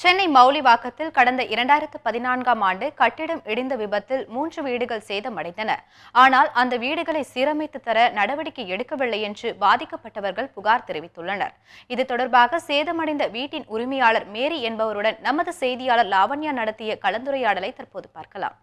சென்னை மௌலிவாக்கத்தில் கடந்த 2014ஆம் ஆண்டு கட்டிடம் இடிந்த விபத்தில் 3 வீடுகள் சேதமடைந்தன. ஆனால் அந்த வீடுகளை சீரமைத்து தர நடவடிக்கை எடுக்கவில்லை என்று பாதிக்கப்பட்டவர்கள் புகார் தெரிவித்துள்ளனர். இது தொடர்பாக சேதமடைந்த வீட்டின் உரிமையாளர் மேரி என்பவருடன் நமது செய்தியாளர் லாவண்யா நடத்திய கலந்துரையாடலை தற்போது பார்க்கலாம்.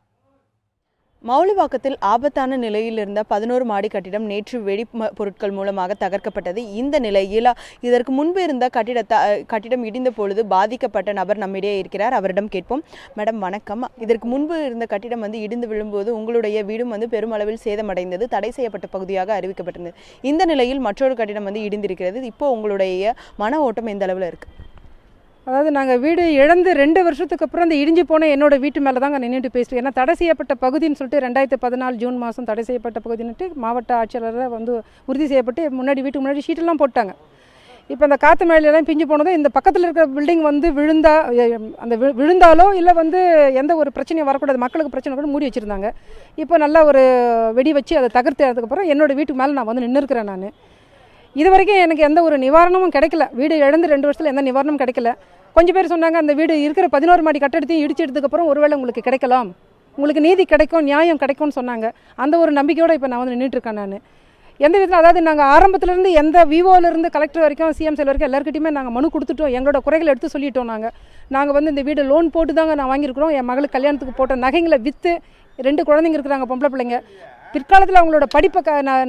மௌலிவாக்கத்தில் ஆபத்தான நிலையில் இருந்த 11 மாடி கட்டிடம் நேற்று வெடி பொருட்கள் மூலமாக தகர்க்கப்பட்டது. இந்த நிலையில் இதற்கு முன்பு இருந்த கட்டிடம் இடிந்த பொழுது பாதிக்கப்பட்ட நபர் நம்மிடையே இருக்கிறார். அவரிடம் கேட்போம். மேடம் வணக்கம். இதற்கு முன்பு இருந்த கட்டிடம் இடிந்து விழும்போது உங்களுடைய வீடும் பெருமளவில் சேதமடைந்தது, தடை செய்யப்பட்ட பகுதியாக அறிவிக்கப்பட்டிருந்தது. இந்த நிலையில் மற்றொரு கட்டிடம் இடிந்திருக்கிறது. இப்போ உங்களுடைய மன ஓட்டம் எந்த அளவில் இருக்கு? அதாவது நாங்கள் வீடு இழந்து 2 வருஷத்துக்கு அப்புறம் அந்த இடிஞ்சு போன என்னோட வீட்டு மேலே தாங்க நின்றுட்டு பேசிட்டு, ஏன்னா தடை செய்யப்பட்ட பகுதின்னு சொல்லிட்டு 2014 ஜூன் மாதம் தடை செய்யப்பட்ட பகுதின்னுட்டு மாவட்ட ஆட்சியாளரை உறுதி செய்யப்பட்டு வீட்டுக்கு முன்னாடி ஷீட்டெல்லாம் போட்டாங்க. இப்போ அந்த காற்று மழையெல்லாம் பிஞ்சு போனதும் இந்த பக்கத்தில் இருக்கிற பில்டிங் விழுந்தாலோ இல்லை எந்த ஒரு பிரச்சனையும் வரக்கூடாது, மக்களுக்கு பிரச்சனை கூட மூடி வச்சுருந்தாங்க. இப்போ நல்லா ஒரு வெடி வச்சு அதை தகர்த்ததுக்கப்புறம் என்னோடய வீட்டுக்கு மேலே நான் நின்று இருக்கிறேன். நான் இது வரைக்கும் எனக்கு எந்த ஒரு நிவாரணமும் கிடைக்கல. வீடு இழந்து 2 வருஷத்தில் எந்த நிவாரணமும் கிடைக்கல. கொஞ்சம் பேர் சொன்னாங்க அந்த வீடு இருக்கிற 11 மாடி கட்டடத்தையும் இடிச்சு எடுத்ததுக்கப்புறம் ஒருவேளை உங்களுக்கு கிடைக்கலாம், உங்களுக்கு நீதி கிடைக்கும், நியாயம் கிடைக்கும்னு சொன்னாங்க. அந்த ஒரு நம்பிக்கையோடு இப்போ நான் நின்றுட்டுருக்கேன். நான் எந்த விதத்தில், அதாவது நாங்கள் ஆரம்பத்துலேருந்து எந்த விவோலேருந்து கலெக்டர் வரைக்கும் சிஎம் செல் வரைக்கும் எல்லாருக்கிட்டையுமே நாங்கள் மனு கொடுத்துட்டோம். எங்களோட குறைகளை எடுத்து சொல்லிட்டோம். நாங்கள் இந்த வீடு லோன் போட்டு தாங்க நான் வாங்கியிருக்கிறோம். என் மகளுக்கு கல்யாணத்துக்கு போட்ட நகைங்களை விற்று 2 குழந்தைங்க இருக்கிறாங்க, பொம்பளை பிள்ளைங்க. பிற்காலத்தில் அவங்களோட படிப்பை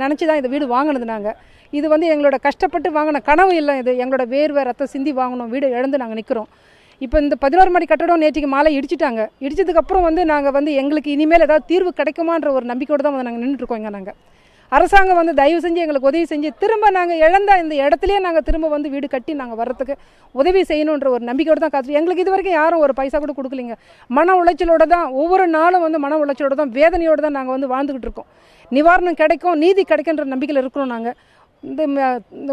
நினச்சி தான் இந்த வீடு வாங்கினது. நாங்கள் இது எங்களோட கஷ்டப்பட்டு வாங்கின கனவு இல்லை. இது எங்களோட வேர்வை ரத்த சிந்தி வாங்கணும். வீடு இழந்து நாங்கள் நிற்கிறோம். இப்போ இந்த 11 மாடி கட்டடம் நேற்றுக்கு மாலை இடிச்சிட்டாங்க. இடிச்சதுக்கப்புறம் நாங்கள் எங்களுக்கு இனிமேல் ஏதாவது தீர்வு கிடைக்குமான்ற ஒரு நம்பிக்கையோடு தான் நாங்கள் நின்றுட்டுருக்கோங்க. நாங்கள் அரசாங்கம் தயவு செஞ்சு எங்களுக்கு உதவி செஞ்சு திரும்ப நாங்கள் இழந்த இந்த இடத்துலையே நாங்கள் திரும்ப வீடு கட்டி நாங்கள் வர்றதுக்கு உதவி செய்யணுன்ற ஒரு நம்பிக்கையோடு தான் காத்து. எங்களுக்கு இது வரைக்கும் யாரும் ஒரு பைசா கூட கொடுக்கலிங்க. மன உளைச்சலோடு தான் ஒவ்வொரு நாளும் மன உளைச்சலோடு தான், வேதனையோடு தான் நாங்கள் வாழ்ந்துக்கிட்டு இருக்கோம். நிவாரணம் கிடைக்கும், நீதி கிடைக்குன்ற நம்பிக்கையில் இருக்கிறோம். நாங்கள்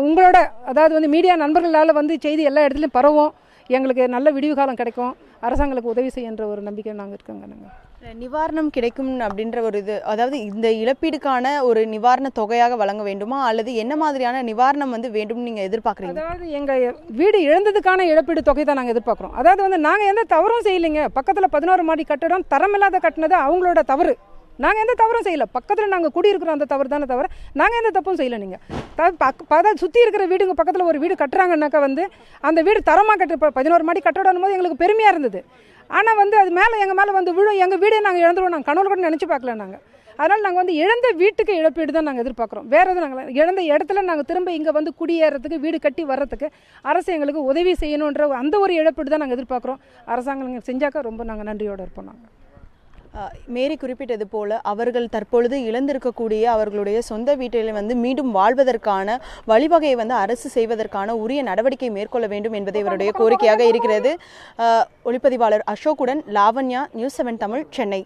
உங்களோட அதாவது மீடியா நண்பர்களால் செய்தி எல்லா இடத்துலையும் பரவும், எங்களுக்கு நல்ல விடிவு காலம் கிடைக்கும், அரசாங்கங்களுக்கு உதவி செய்யன்ற ஒரு நம்பிக்கை நாங்கள் இருக்கோங்க. நாங்கள் நிவாரணம் கிடைக்கும் அப்படின்ற ஒரு இது, அதாவது இந்த இழப்பீடுக்கான ஒரு நிவாரண தொகையாக வழங்க வேண்டுமா அல்லது என்ன மாதிரியான நிவாரணம் வேண்டும் நீங்கள் எதிர்பார்க்குறீங்க? அதாவது எங்கள் வீடு இழந்ததுக்கான இழப்பீடு தொகை தான் நாங்கள் எதிர்பார்க்குறோம். அதாவது நாங்கள் எந்த தவறும் செய்யலைங்க. பக்கத்தில் 11 மாடி கட்டடம் தரமில்லாத கட்டினது அவங்களோட தவறு. நாங்கள் எந்த தவறும் செய்யலை. பக்கத்தில் நாங்கள் குடியிருக்கிறோம், அந்த தவறு தானே தவிர நாங்கள் எந்த தப்பும் செய்யலை. நீங்கள் அதாவது சுற்றி இருக்கிற வீடுங்க பக்கத்தில் ஒரு வீடு கட்டுறாங்கன்னாக்கா அந்த வீடு தரமாக கட்டு 11 மாடி கட்டடம் போது எங்களுக்கு பெருமையாக இருந்தது. ஆனால் அது மேலே எங்கள் மேலே விழும், எங்கள் வீடே நாங்கள் இழந்துருவோம். நாங்கள் கனவுல கூட நினச்சி பார்க்கல. நாங்கள் அதனால் நாங்கள் இழந்த வீட்டுக்கு இழப்பீடு தான் நாங்கள் எதிர்பார்க்குறோம். வேறு எதுவும் நாங்கள் இழந்த இடத்துல நாங்கள் திரும்ப இங்கே குடியேறதுக்கு, வீடு கட்டி வர்றதுக்கு அரசு எங்களுக்கு உதவி செய்யணுன்ற அந்த ஒரு இழப்பீடு தான் நாங்கள் எதிர்பார்க்குறோம். அரசாங்கம் செஞ்சாக்கா ரொம்ப நாங்கள் நன்றியோடு இருப்போம். நாங்கள் மேரி குறிப்பிட்டது போல அவர்கள் தற்பொழுது இழந்திருக்கக்கூடிய அவர்களுடைய சொந்த வீட்டில் மீண்டும் வாழ்வதற்கான வழிவகையை அரசு செய்வதற்கான உரிய நடவடிக்கை மேற்கொள்ள வேண்டும் என்பது இவருடைய கோரிக்கையாக இருக்கிறது. ஒளிப்பதிவாளர் அசோக்குடன் லாவண்யா, நியூஸ் 7 தமிழ், சென்னை.